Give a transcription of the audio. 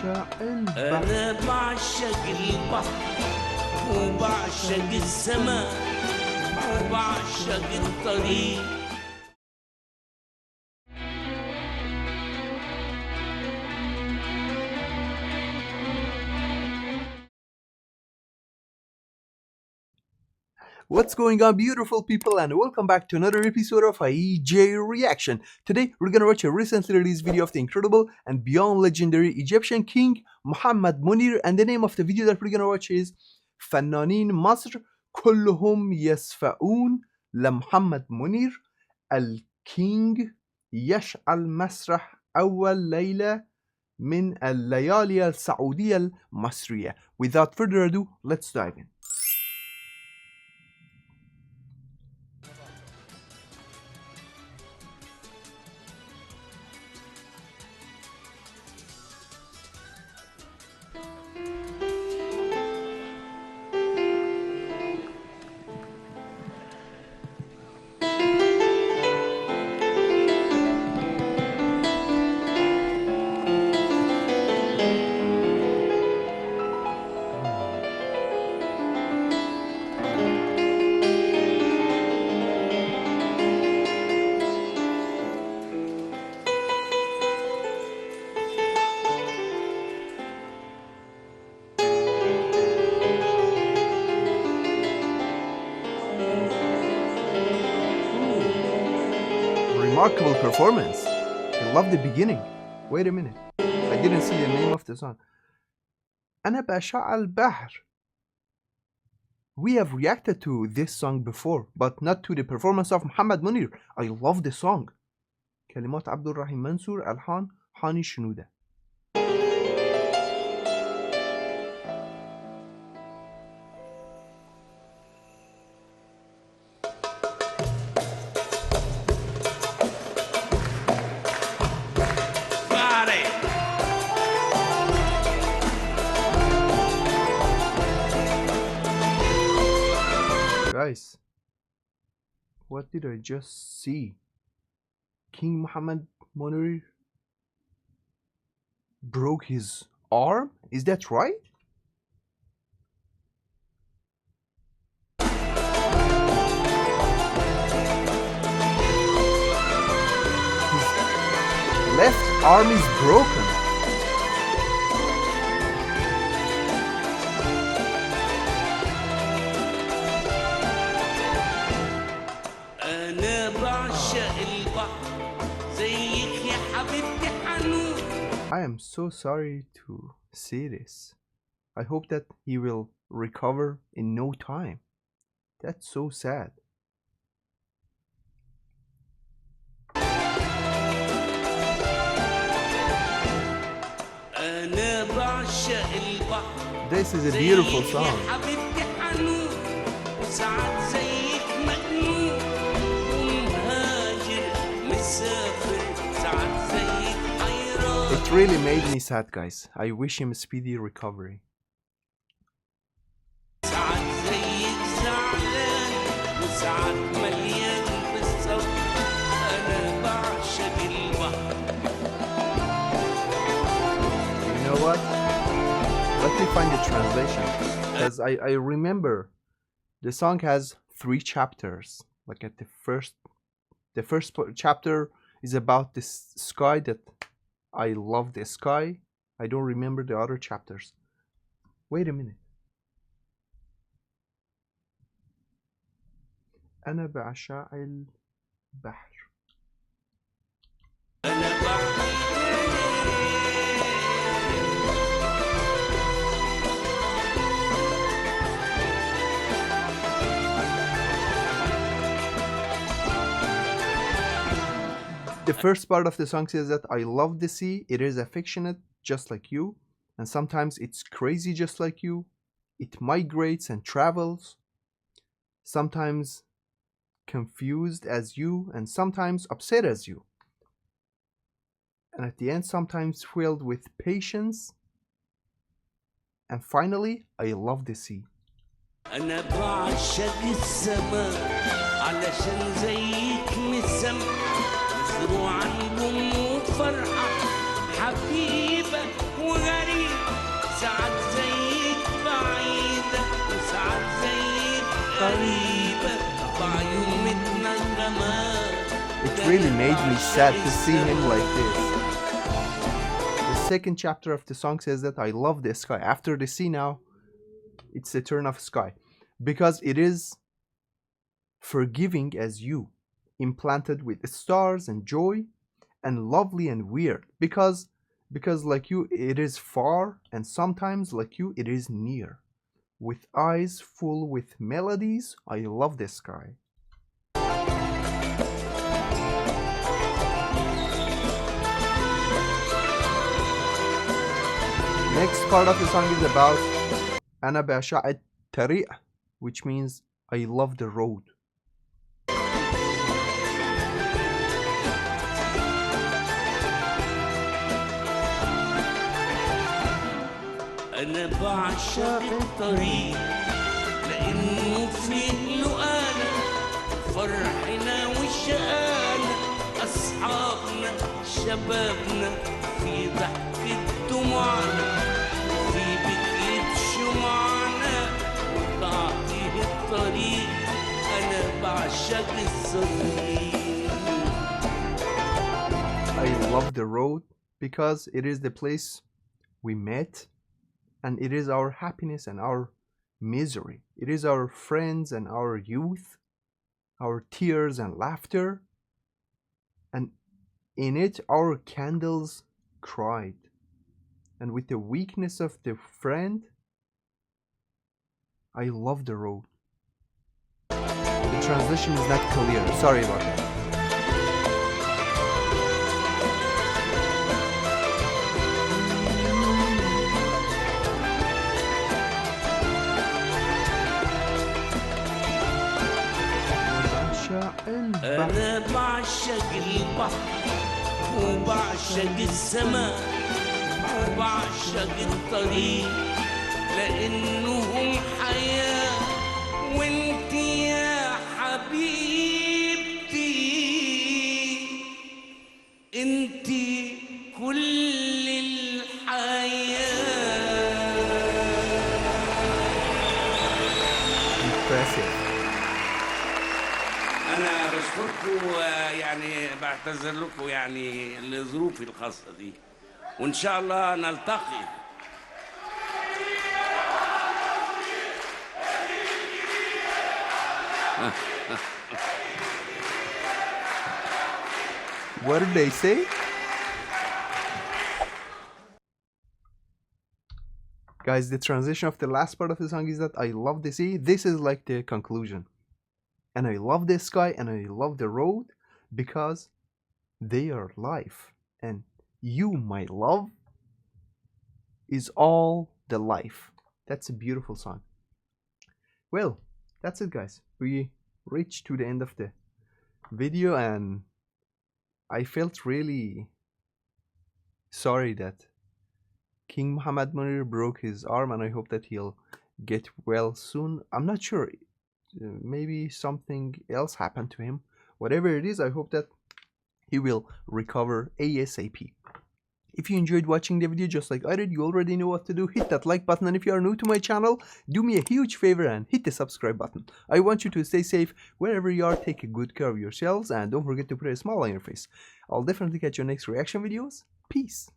بعشق البحر. أنا بعشق البحر وبعشق السماء وبعشق الطريق. What's going on, beautiful people, and welcome back to another episode of IJayReaction. Today we're gonna watch a recently released video of the incredible and beyond legendary Egyptian king Mohamed Mounir, and the name of the video that we're gonna watch is فنانين مصر كلهم يصفعون لمحمد منير الكينج يشعل مسرح أول ليلة من الليالي السعودية المصرية. Without further ado, let's dive in. Remarkable performance. I love the beginning. Wait a minute. I didn't see the name of the song. أنا بعشق البحر. We have reacted to this song before, but not to the performance of Mohamed Mounir. I love the song. كلمات عبد الرحيم منصور، ألحان هاني شنودة. Guys, what did I just see? King Mohamed Mounir broke his arm? Is that right? His left arm is broken. I am so sorry to see this. I hope that he will recover in no time. That's so sad. This is a beautiful song. It really made me sad, guys. I wish him a speedy recovery. You know what? Let me find the translation, because I remember the song has 3 chapters. Like at the first chapter is about this sky that I love the sky. I don't remember the other chapters. Wait a minute. أنا بعشق البحر. The first part of the song says that I love the sea, it is affectionate just like you, and sometimes it's crazy just like you. It migrates and travels, sometimes confused as you, and sometimes upset as you. And at the end, sometimes filled with patience. And finally, I love the sea. أنا بعشق السماء علشان زيك مسمع مزروع عنكم وفرحة حبيبة وغريبة really made me sad to see him like this. The second chapter of the song says that I love the sky. After the sea now, it's the turn of sky. Because it is forgiving as you, implanted with stars and joy, and lovely and weird. Because like you, it is far, and sometimes like you, it is near. With eyes full with melodies, I love the sky. Next part of the song is about أنا بعشق الطريق, which means I love the road. أنا بعشق الطريق لأنه فيه لقانا فرحنا وشقانا أصحابنا شبابنا في ضحكة دموعنا في بكية شمعنا وتعطيه الطريق أنا بعشق الطريق. I love the road because it is the place we met, and it is our happiness and our misery. It is our friends and our youth, our tears and laughter, and in it our candles cried. And with the weakness of the friend, I love the road. The translation is not clear, sorry about that. أنا بعشق البحر وبعشق السماء وبعشق الطريق لأنهم حياة وانت يا حبيبتي انت كل الحياة. Impressive. أنا بشكركم يعني بعتذر لكم يعني لظروفي الخاصة دي وإن شاء الله نلتقي. What did they say? Guys, the transition of the last part of the song is that I love the sea. This is like the conclusion. And I love the sky and I love the road because they are life. And you, my love, is all the life. That's a beautiful song. Well, that's it, guys. We reached to the end of the video and I felt really sorry that King Mohamed Mounir broke his arm, and I hope that he'll get well soon. I'm not sure. Maybe something else happened to him. Whatever it is, I hope that he will recover ASAP. If you enjoyed watching the video just like I did, you already know what to do. Hit that like button, and if you are new to my channel, do me a huge favor and hit the subscribe button. I want you to stay safe wherever you are. Take a good care of yourselves and don't forget to put a smile on your face. I'll definitely catch you next reaction videos. Peace.